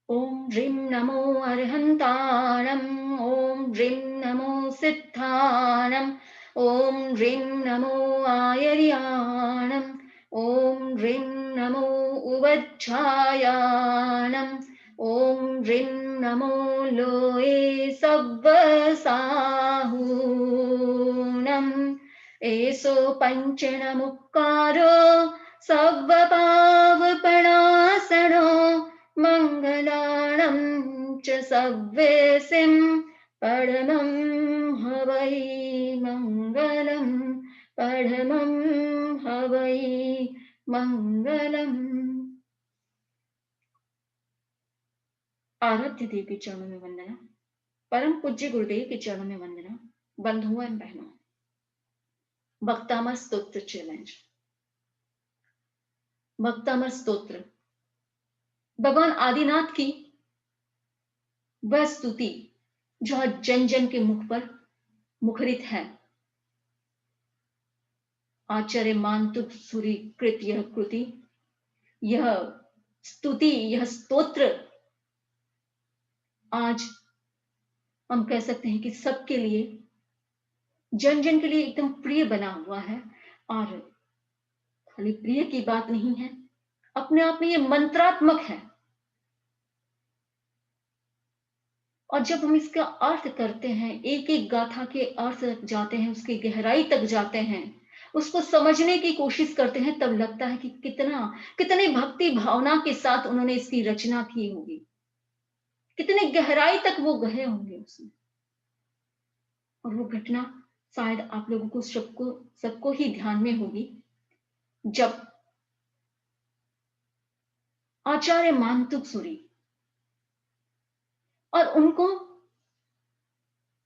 ॐ ह्रीं नमो अर्हन्ताणम् ॐ ह्रीं नमो सिद्धाणम् ॐ ह्रीं नमो आयर्याणम् ॐ ह्रीं नमो उवज्झायाणम् ॐ ह्रीं नमो लोये सव्वसाहूणम् एषो पञ्चणमुक्कारो सव्वपावपणासनो मङ्गलाणं च सव्वेसिं परमं हवै मङ्गलं परमं हवै मंगलम। आराध्य देव के चरणों में वंदना, परम पूज्य गुरुदेव के चरणों में वंदना। बंधुओं एवं बहनों, भक्तामर स्तोत्र चैलेंज। भक्तामर स्तोत्र भगवान आदिनाथ की वह स्तुति जो जन जन के मुख पर मुखरित है। आचार्य मानतुक सूरी कृत यह कृति, यह स्तुति, यह स्तोत्र आज हम कह सकते हैं कि सबके लिए, जन जन के लिए एकदम प्रिय बना हुआ है। और खाली प्रिय की बात नहीं है, अपने आप में ये मंत्रात्मक है। और जब हम इसका अर्थ करते हैं, एक एक गाथा के अर्थ तक जाते हैं, उसकी गहराई तक जाते हैं, उसको समझने की कोशिश करते हैं, तब लगता है कि कितने भक्ति भावना के साथ उन्होंने इसकी रचना की होगी, कितने गहराई तक वो गए होंगे उसमें। और वो घटना शायद आप लोगों को सबको ही ध्यान में होगी, जब आचार्य मानतुक सूरी और उनको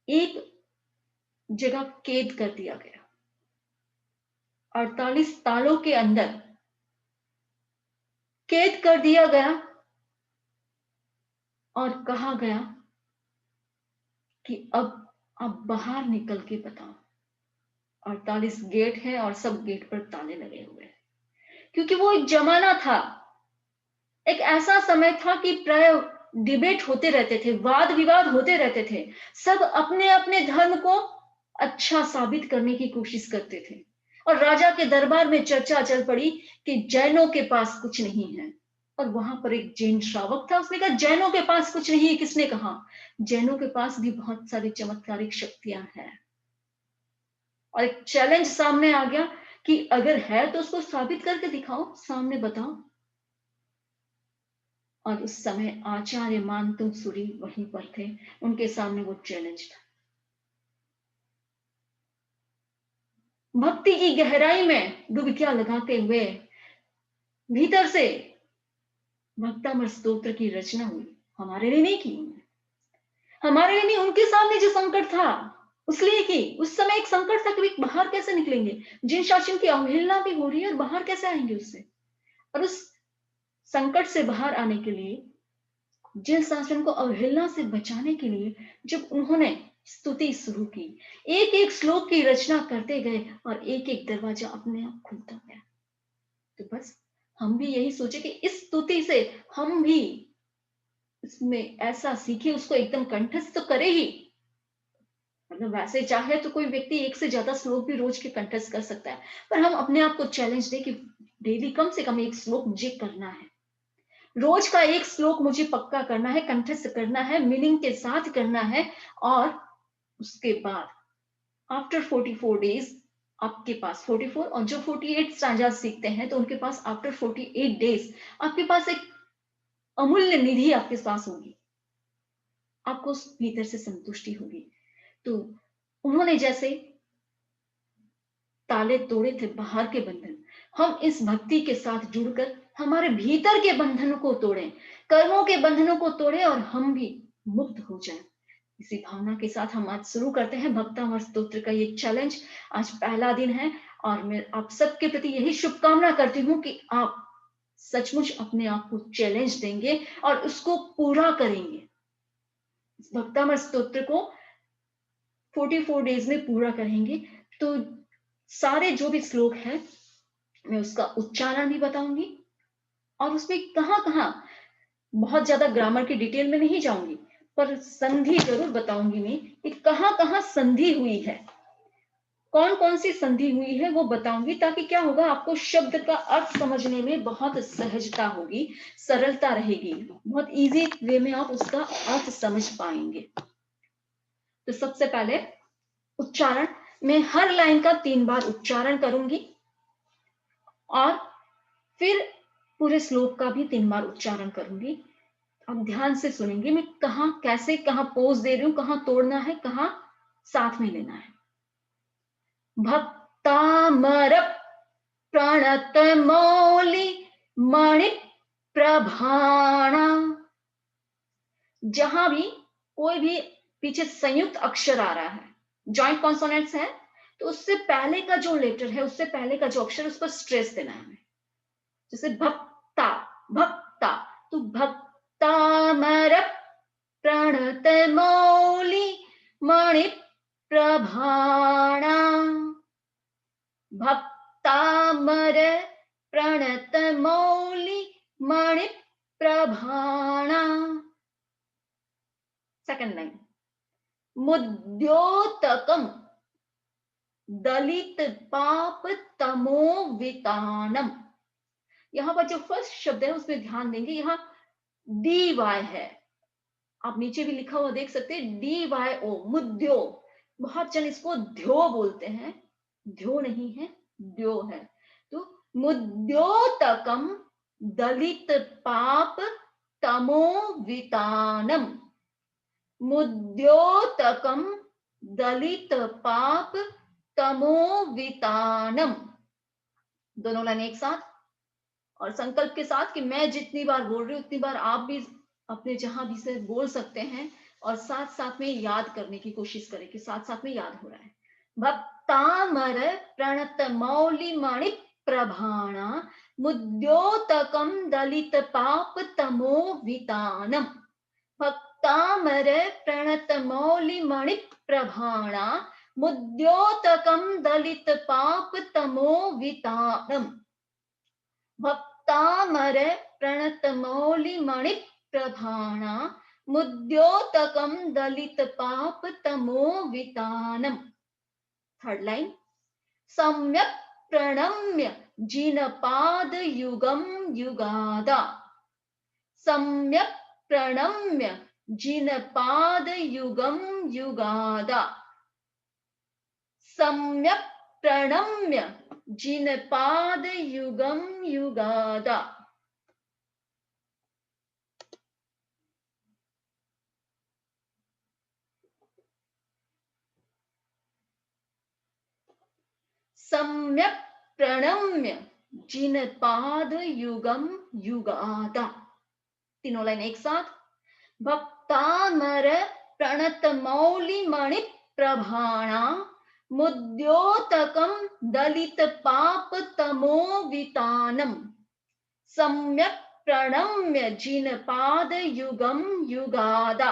एक जगह कैद कर दिया गया, 48 तालों के अंदर कैद कर दिया गया और कहा गया कि अब आप बाहर निकल के बताओ। 48 गेट है और सब गेट पर ताले लगे हुए हैं, क्योंकि वो एक जमाना था, एक ऐसा समय था कि प्राय डिबेट होते रहते थे, वाद विवाद होते रहते थे, सब अपने अपने धर्म को अच्छा साबित करने की कोशिश करते थे। और राजा के दरबार में चर्चा चल पड़ी कि जैनों के पास कुछ नहीं है। और वहां पर एक जैन श्रावक था, उसने कहा जैनों के पास कुछ नहीं है। किसने कहा? जैनों के पास भी बहुत सारी चमत्कारिक शक्तियां हैं। और एक चैलेंज सामने आ गया कि अगर है तो उसको साबित करके दिखाओ, सामने बताओ। और उस समय आचार्य मानतुक सूरी वहीं पर थे, उनके सामने वो चैलेंज था। भक्ति की गहराई में डुबकियां लगाते हुए भीतर से भक्तामर स्तोत्र की रचना हुई। हमारे लिए नहीं की, हमारे लिए नहीं, उनके सामने जो संकट था उसलिए की। उस समय एक संकट था कि बाहर कैसे निकलेंगे, जिन शासन की अवहेलना भी हो रही है, और बाहर कैसे आएंगे उससे। और उस संकट से बाहर आने के लिए, जिन शासन को अवहेलना से बचाने के लिए, जब उन्होंने स्तुति शुरू की, एक एक श्लोक की रचना करते गए और एक एक दरवाजा अपने आप खुलता गया। तो बस हम भी यही सोचे कि इस स्तुति से हम भी इसमें ऐसा सीखे, उसको एकदम कंठस्थ तो करे ही। मतलब वैसे चाहे तो कोई व्यक्ति एक से ज्यादा श्लोक भी रोज के कंठस्थ कर सकता है, पर हम अपने आप को चैलेंज दे कि डेली कम से कम एक श्लोक मुझे करना है, रोज का एक श्लोक मुझे पक्का करना है, कंठस्थ करना है, मीनिंग के साथ करना है। और उसके बाद आफ्टर 44 डेज आपके पास 44 और जो 48 स्टैंजा सीखते हैं तो उनके पास आफ्टर 48 डेज आपके पास एक अमूल्य निधि आपके पास होगी, आपको उस भीतर से संतुष्टि होगी। तो उन्होंने जैसे ताले तोड़े थे बाहर के बंधन, हम इस भक्ति के साथ जुड़कर हमारे भीतर के बंधनों को तोड़ें, कर्मों के बंधनों को तोड़ें और हम भी मुक्त हो जाएं। इसी भावना के साथ हम आज शुरू करते हैं भक्तामर स्तोत्र का ये चैलेंज। आज पहला दिन है और मैं आप सबके प्रति यही शुभकामना करती हूँ कि आप सचमुच अपने आप को चैलेंज देंगे और उसको पूरा करेंगे। इस भक्तामर स्तोत्र को 44 डेज में पूरा करेंगे। तो सारे जो भी श्लोक है मैं उसका उच्चारण भी बताऊंगी और उसमें कहां कहां बहुत ज्यादा ग्रामर की डिटेल में नहीं जाऊंगी, पर संधि जरूर बताऊंगी मैं कि कहां कहां संधि हुई है, कौन कौन सी संधि हुई है वो बताऊंगी, ताकि क्या होगा, आपको शब्द का अर्थ समझने में बहुत सहजता होगी, सरलता रहेगी, बहुत इजी वे में आप उसका अर्थ समझ पाएंगे। तो सबसे पहले उच्चारण, मैं हर लाइन का 3 बार उच्चारण करूंगी और फिर पूरे श्लोक का भी 3 बार उच्चारण करूंगी। आप ध्यान से सुनेंगे, मैं कहां कैसे कहां पोज दे रही हूं, कहां तोड़ना है, कहां साथ में लेना है। भक्तामर प्रणत मौलि मणि प्रभाणा। जहां भी कोई भी पीछे संयुक्त अक्षर आ रहा है, जॉइंट कॉन्सोनेंट्स है, तो उससे पहले का जो लेटर है, उससे पहले का जो अक्षर, उस पर स्ट्रेस देना है हमें। जैसे भक्ता, भक्ता, तो भक्तामर प्रणत मौलि मणि प्रभाणा। भक्तामर प्रणत मौलि मणि प्रभाणा। सेकंड लाइन, मुद्योतकम दलित पाप तमो वितानम। यहां पर जो फर्स्ट शब्द है उसमें ध्यान देंगे, यहां डी वाई है, आप नीचे भी लिखा हुआ देख सकते हैं, डी वाई ओ, मुद्यो। बहुत जन इसको ध्यो बोलते हैं, ध्यो नहीं है, द्यो है। तो मुद्योतकम दलित पाप तमो वितानम। मुद्योतकम दलित पाप तमो वितानम। दोनों लाइन एक साथ और संकल्प के साथ कि मैं जितनी बार बोल रही हूं उतनी बार आप भी अपने जहां भी से बोल सकते हैं, और साथ साथ में याद करने की कोशिश करें कि साथ साथ में याद हो रहा है। भक्तामर प्रणत मौलि मणि प्रभाणा मुद्योतकम दलित पाप तमो वितानम। भक्तामर प्रणत मौलि मणि प्रभाणा मुद्योतकम दलित पाप तमो वितानम। भक्तामर प्रणत मौलि मणि प्रभाणा मुद्योतकम दलित पाप तमो वितानम। थर्ड लाइन, सम्यक प्रणम्य जिनपाद युगम युगादा। सम्यक प्रणम्य जिनपाद युगम युगादा। सम्यक प्रणम्य जिनपाद युगम युगादा। सम्यक प्रणम्य जिनपाद युगम युगादा। तीनों लाइन एक साथ। भक्तामर प्रणत मौलि मणि प्रभाणा मुद्योतकम दलित पाप तमो वितानम। सम्यक प्रणम्य जिनपाद युगम युगादा।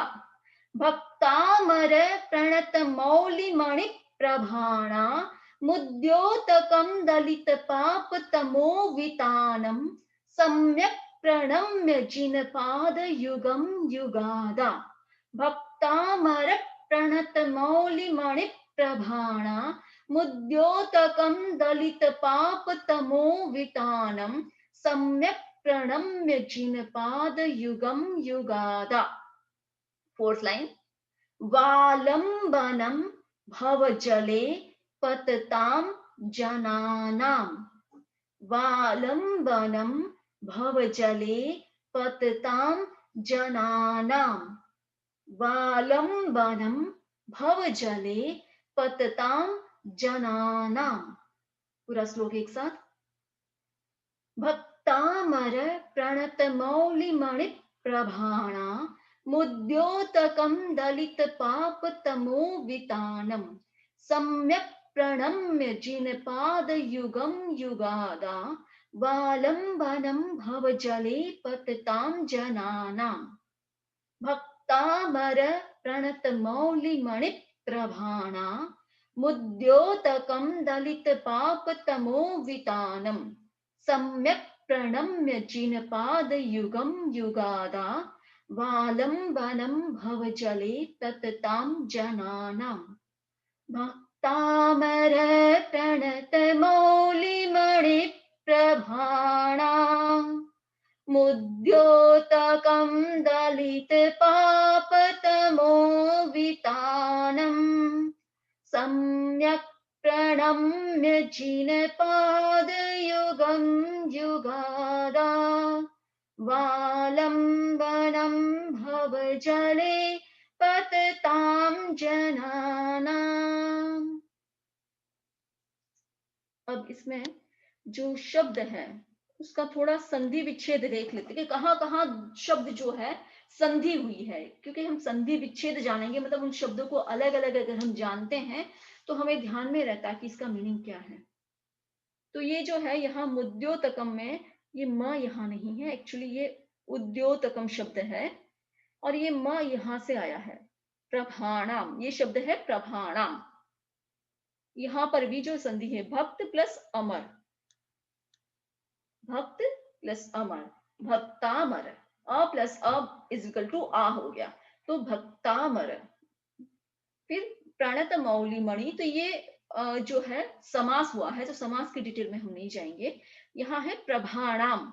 भक्तामर प्रणत मौलि मणि प्रभाणा मुद्योतकम दलित पाप तमो वितानम। सम्यक प्रणम्य जिनपाद युगम युगादा। भक्तामर प्रणत मौलि मणि प्रभाणा मुद्योतकम दलित पाप तमो वितानम। सम्यक प्रणम्य जिनपाद युगम युगादा। Fourth line, वालंबनम भवजले पतताम जनानाम। वालंबनम भवजले पतताम जनानाम। वालंबनम भवजले पतताम जनानाम। पूरा श्लोक एक साथ। भक्तामर प्रणत मौलि मणि प्रभाणा मुद्योतकम दलित पाप तमो वितानम। सम्यक प्रणम्य जिनपाद युगम युगादा। वालंबनम भवजले पतताम जनानाम। भक्तामर प्रणत मौलि मणि प्रभाणा मुद्योतकम दलित पाप तमो वितानम। सम्यक प्रणम्य जिनपाद युगम युगादा वालंबनम भवजले तततां जनानां भक्तामर प्रणत मौलिमणि प्रभाणाम् मुद्योतकं दलितपापतमोवितानम् सम्यक् प्रणम्य जिनपादयुगं युगादा वालम्बनं भवजले पततां जनानाम्। अब इसमें जो शब्द है उसका थोड़ा संधि विच्छेद देख लेते हैं कि कहाँ कहाँ शब्द जो है संधि हुई है, क्योंकि हम संधि विच्छेद जानेंगे मतलब उन शब्दों को अलग अलग अगर हम जानते हैं तो हमें ध्यान में रहता है कि इसका मीनिंग क्या है। तो ये जो है यहाँ मुद्योतकम में ये म यहाँ नहीं है, एक्चुअली ये उद्योतकम शब्द है और ये म यहाँ से आया है। प्रभाणाम ये शब्द है प्रभाणाम। यहाँ पर भी जो संधि है भक्त प्लस अमर, भक्त प्लस अमर, भक्तामर, अ प्लस अ इज इक्वल टू आ हो गया, तो भक्तामर। फिर प्रणत मौली मणि, तो ये जो है समास हुआ है, तो समास की डिटेल में हम नहीं जाएंगे। यहाँ है प्रभाणाम,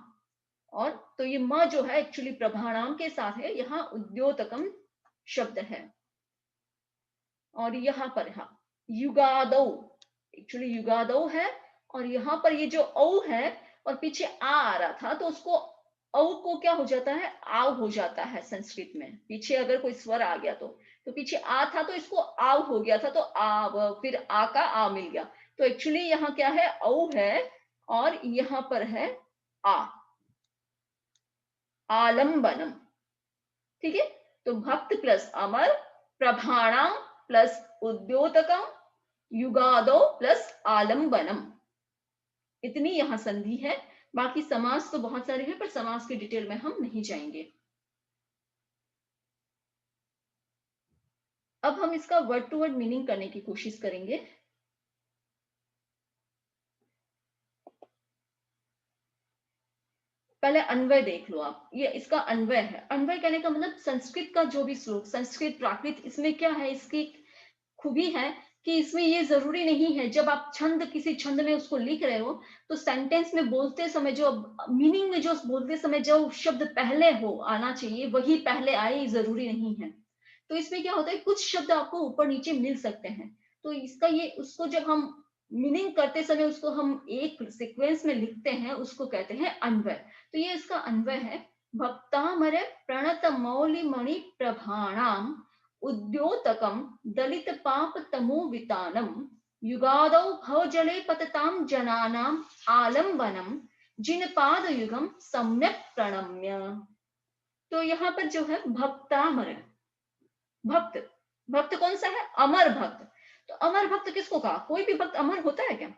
और तो ये म जो है एक्चुअली प्रभाणाम के साथ है, यहाँ उद्योतकम शब्द है। और यहाँ पर हाँ युगादौ, एक्चुअली युगादौ है, और यहाँ पर ये जो औ है और पीछे आ रहा था तो उसको औ को क्या हो जाता है, आव हो जाता है संस्कृत में। पीछे अगर कोई स्वर आ गया तो पीछे आ था तो इसको आव हो गया था, तो आव, फिर आ का आ मिल गया। तो एक्चुअली यहाँ क्या है, औ है और यहाँ पर है आ, आलंबनम। ठीक है, तो भक्त प्लस अमर, प्रभाणाम प्लस उद्योतकम, युगादो प्लस आलंबनम, इतनी यहां संधि है। बाकी समास तो बहुत सारे हैं पर समास की डिटेल में हम नहीं जाएंगे। अब हम इसका वर्ड टू वर्ड मीनिंग करने की कोशिश करेंगे। पहले अन्वय देख लो आप, ये इसका अन्वय है। अन्वय कहने का मतलब संस्कृत का जो भी श्लोक, संस्कृत प्राकृत, इसमें क्या है, इसकी खूबी है कि इसमें ये जरूरी नहीं है जब आप छंद किसी छंद में उसको लिख रहे हो तो सेंटेंस में बोलते समय जो मीनिंग में जो बोलते समय जो शब्द पहले हो आना चाहिए वही पहले आए, जरूरी नहीं है। तो इसमें क्या होता है, कुछ शब्द आपको ऊपर नीचे मिल सकते हैं, तो इसका ये उसको जब हम मीनिंग करते समय उसको हम एक सीक्वेंस में लिखते हैं, उसको कहते हैं अन्वय। तो ये इसका अन्वय है। भक्तामर प्रणत मौलि मणि प्रभाणाम उद्योतकम दलित पाप तमोवितानम युगादौ भवजले पतताम जनानाम आलंबनम जिनपाद युगम सम्यक प्रणम्य। तो यहाँ पर जो है भक्तामर, भक्त, भक्त कौन सा है, अमर भक्त। तो अमर भक्त किसको कहा, कोई भी भक्त अमर होता है क्या।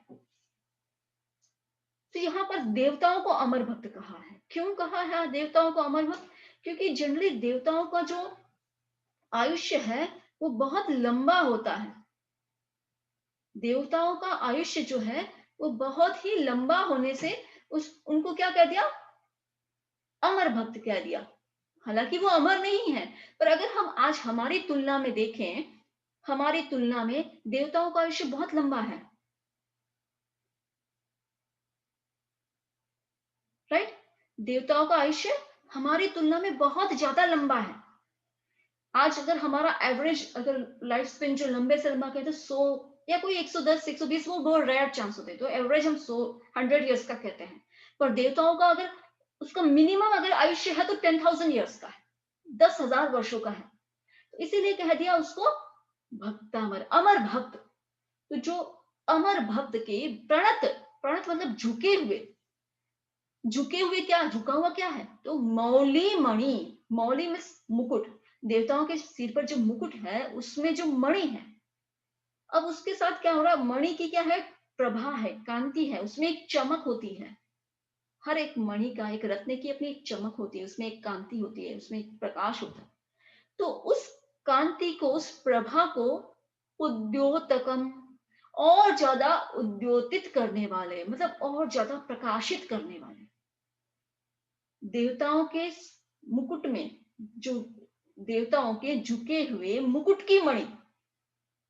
तो यहाँ पर देवताओं को अमर भक्त कहा है। क्यों कहा है देवताओं को अमर भक्त, क्योंकि जनरली देवताओं का जो आयुष्य है वो बहुत लंबा होता है। देवताओं का आयुष्य जो है वो बहुत ही लंबा होने से उनको क्या कह दिया, अमर भक्त कह दिया। हालांकि वो अमर नहीं है, पर अगर हम आज हमारी तुलना में देखें, हमारी तुलना में देवताओं का आयुष्य बहुत लंबा है, राइट। देवताओं का आयुष्य हमारी तुलना में बहुत ज्यादा लंबा है। आज अगर हमारा एवरेज अगर लाइफ स्पेन जो लंबे से लंबा कहते हैं 100 या कोई 110 120, वो बहुत रेयर चांस होते हैं, तो एवरेज हम 100 ईयर्स का कहते हैं। पर देवताओं का अगर उसका मिनिमम अगर आयुष्य है तो 10,000 ईयर्स का है, 10,000 वर्षों का है। तो इसीलिए कह दिया उसको भक्तामर, अमर भक्त। तो जो अमर भक्त के प्रणत, प्रणत मतलब झुके हुए, झुके हुए क्या, झुका हुआ क्या है, तो मौली मणि, मौली में मुकुट, देवताओं के सिर पर जो मुकुट है उसमें जो मणि है, अब उसके साथ क्या हो रहा है, मणि की क्या है, प्रभा है, कांति है, उसमें एक चमक होती है। हर एक मणि का, एक रत्न की अपनी एक चमक होती है, उसमें एक कांति होती है, उसमें एक प्रकाश होता है। तो उस कांति को, उस प्रभा को उद्योतकम, और ज्यादा उद्योतित करने वाले, मतलब और ज्यादा प्रकाशित करने वाले, देवताओं के मुकुट में, जो देवताओं के झुके हुए मुकुट की मणि,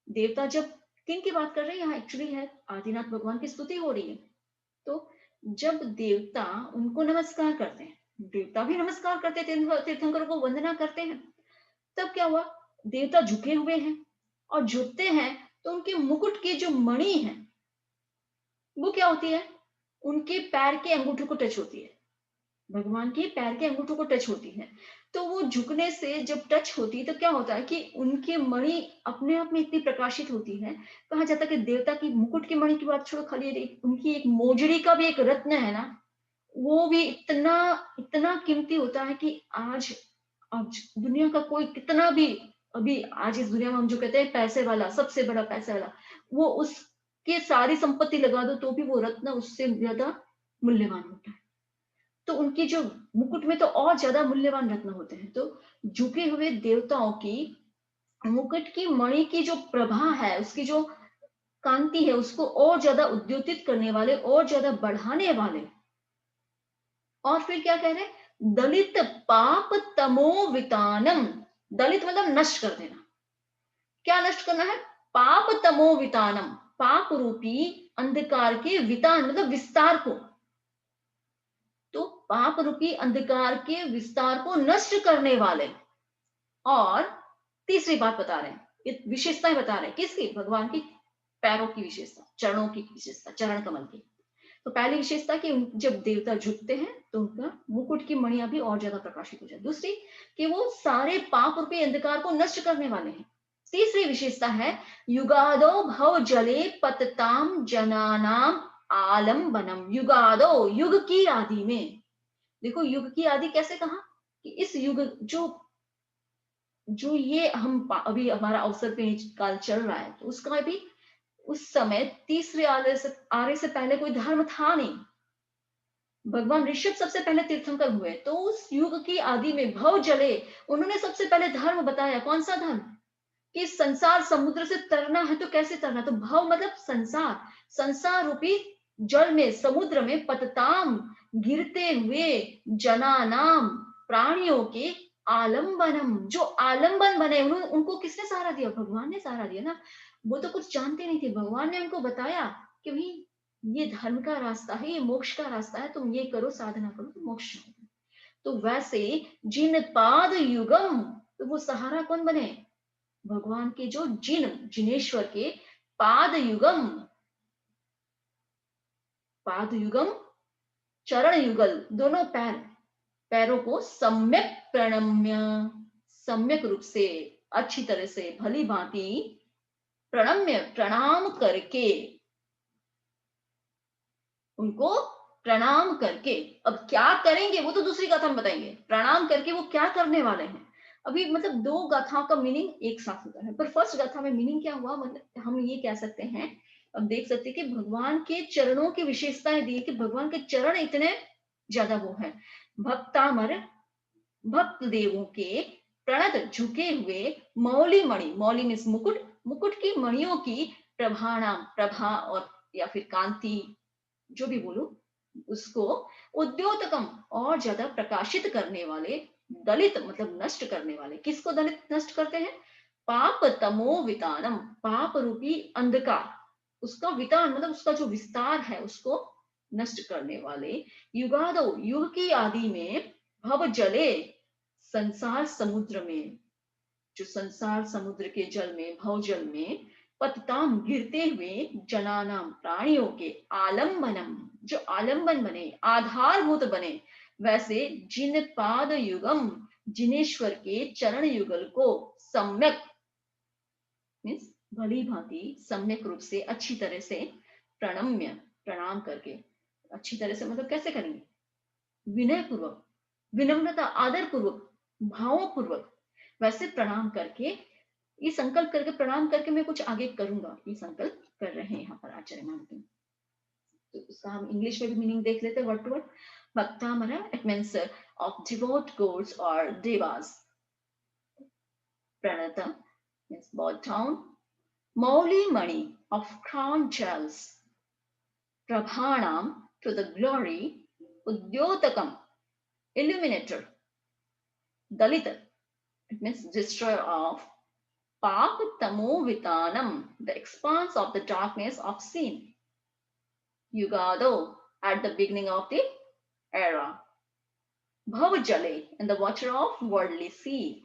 देवता जब किन की बात कर रहे हैं यहाँ, एक्चुअली है आदिनाथ भगवान की स्तुति हो रही है। तो जब देवता उनको नमस्कार करते हैं, देवता भी नमस्कार करते हैं, तीर्थंकरों को वंदना करते हैं, तब क्या हुआ, देवता झुके हुए हैं और झुकते हैं तो उनके मुकुट की जो मणि है वो क्या होती है, उनके पैर के अंगूठे को टच होती है, भगवान के पैर के अंगूठों को टच होती है। तो वो झुकने से जब टच होती है तो क्या होता है कि उनकी मणि अपने आप में इतनी प्रकाशित होती है। कहा जाता है कि देवता की मुकुट की मणि की बात छोड़ो, खाली उनकी एक मोजड़ी का भी एक रत्न है ना, वो भी इतना इतना कीमती होता है कि आज आज दुनिया का कोई कितना भी, अभी आज इस दुनिया में हम जो कहते हैं पैसे वाला, सबसे बड़ा पैसे वाला, वो उसके सारी संपत्ति लगा दो तो भी वो रत्न उससे ज्यादा मूल्यवान होता है। तो उनकी जो मुकुट में तो और ज्यादा मूल्यवान रत्न होते हैं। तो झुके हुए देवताओं की मुकुट की मणि की जो प्रभा है, उसकी जो कांति है, उसको और ज्यादा उद्योतित करने वाले, और ज्यादा बढ़ाने वाले। और फिर क्या कह रहे हैं, दलित पाप तमो वितानम, दलित मतलब नष्ट कर देना। क्या नष्ट करना है, पाप तमो वितानम, पाप रूपी अंधकार के वितान मतलब विस्तार को, तो पाप रूपी अंधकार के विस्तार को नष्ट करने वाले। और तीसरी बात बता रहे हैं, विशेषताएं बता रहे हैं किसकी, भगवान की पैरों की विशेषता, चरणों की विशेषता, चरण कमल की। तो पहली विशेषता कि जब देवता झुकते हैं तो उनका मुकुट की मणियां भी और ज्यादा प्रकाशित हो जाए। दूसरी कि वो सारे पाप रूपी अंधकार को नष्ट करने वाले हैं। तीसरी विशेषता है युगादो भव जले पतताम जनानाम आलम्बनम, युगादो युग की आदि में। देखो युग की आदि कैसे कहा, कि इस युग जो जो ये हम अभी हमारा अवसर पे काल चल रहा है, तो उसका भी उस समय तीसरे आर्य से पहले कोई धर्म था नहीं। भगवान ऋषभ सबसे पहले तीर्थंकर हुए, तो उस युग की आदि में भव जले, उन्होंने सबसे पहले धर्म बताया। कौन सा धर्म, कि संसार समुद्र से तरना है तो कैसे तरना, तो भव मतलब संसार, संसार रूपी जल में, समुद्र में, पतताम गिरते हुए, जनानाम प्राणियों के आलंबनम, जो आलंबन बने, उनको किसने सहारा दिया, भगवान ने सहारा दिया ना। वो तो कुछ जानते नहीं थे, भगवान ने उनको बताया कि भाई ये धर्म का रास्ता है, ये मोक्ष का रास्ता है, तुम ये करो, साधना करो तो मोक्ष होगा। तो वैसे जिन पाद युगम, तो वो सहारा कौन बने, भगवान के जो जिनेश्वर के पाद युगम, पाद युगम चरण युगल, दोनों पैरों को सम्यक प्रणम्य, सम्यक रूप से, अच्छी तरह से, भली भांति प्रणम्य प्रणाम करके, उनको प्रणाम करके। अब क्या करेंगे वो तो दूसरी गाथा में बताएंगे, प्रणाम करके वो क्या करने वाले हैं। अभी मतलब दो गाथाओं का मीनिंग एक साथ होता है, पर फर्स्ट गाथा में मीनिंग क्या हुआ, मतलब हम ये कह सकते हैं, अब देख सकते हैं कि भगवान के चरणों की विशेषताएं दी कि भगवान के चरण इतने ज्यादा वो है, भक्तामर, भक्त देवों के प्रणत झुके हुए, मौली मणि, मौली मीन्स मुकुट, मुकुट की मणियों की प्रभाणाम, प्रभा और या फिर कांति, जो भी बोलो उसको, उद्योतकम और ज्यादा प्रकाशित करने वाले, दलित मतलब नष्ट करने वाले। किसको दलित नष्ट करते हैं, पाप तमो वितानम, पाप रूपी अंधकार, उसका वितान मतलब उसका जो विस्तार है उसको नष्ट करने वाले। युगादो युग की आदि में, भव जले संसार समुद्र में, जो संसार समुद्र के जल में, भव जल में, पतिताम गिरते हुए, जनानाम प्राणियों के, आलंबनम जो आलंबन बने, आधारभूत बने, वैसे जिन पाद युगम, जिनेश्वर के चरण युगल को सम्यक मीन्स भली भांति, सम्यक रूप से, अच्छी तरह से, प्रणम्य प्रणाम करके, अच्छी तरह से मतलब कैसे करेंगे, विनय पूर्वक, विनम्रता, आदर पूर्वक, भावों पूर्वक, वैसे प्रणाम करके, ये संकल्प करके, प्रणाम करके मैं कुछ आगे करूंगा, ये संकल्प कर रहे हैं यहाँ पर आचार्य मानते। तो उसका हम इंग्लिश में भी मीनिंग देख लेते हैं word to word. Bhaktamara it means of devout gods और देवास, प्रणता मीन्स bow down, मौली मणि of crown jewels, prabhanam to the glory, udyotakam illuminator. Dalita, it means destroyer of Pap Tamo Vitanam, the expanse of the darkness of sin. Yugado, at the beginning of the era. Bhavajale, in the water of worldly sea.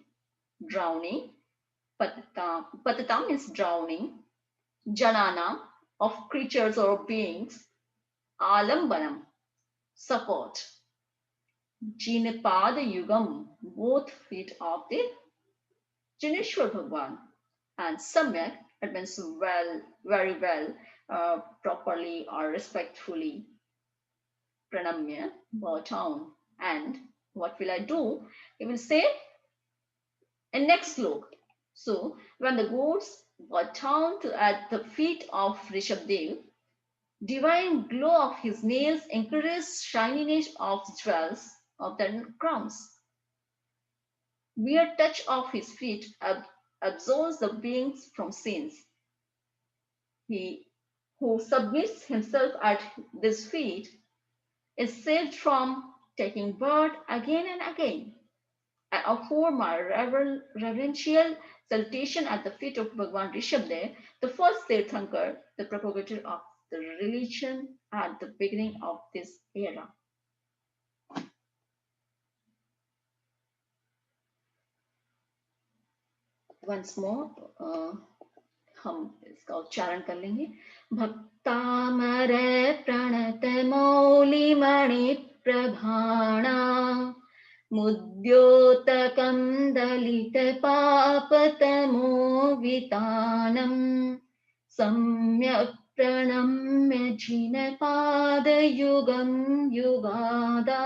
Drowning. Patitam is drowning. Janana, of creatures or beings. Alambanam, support. Jinapada Yugam, both feet of the Jineshwar Bhagwan. And Samyak, it means well, very well, properly or respectfully. Pranamya, bow down. And what will I do? He will say in next slok. So when the goats bow down at the feet of Rishabdev, divine glow of his nails encourages shininess of jewels of their crowns. Mere touch of his feet absolves the beings from sins. He who submits himself at these feet is saved from taking birth again and again. I offer my reverential salutation at the feet of Bhagwan Rishabdev, the first Tirthankar, the propagator of the religion at the beginning of this era. Once more, हम इसका उच्चारण कर लेंगे. भक्तामर प्रणत मौलि मणि प्रभाणा मुद्योतकं दलित पापतमो वितानम् सम्यक् प्रणम्य जिनपादयुगं युगादा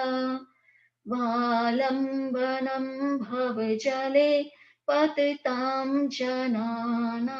वालम्बनं भवजले पतितां जनानाम्.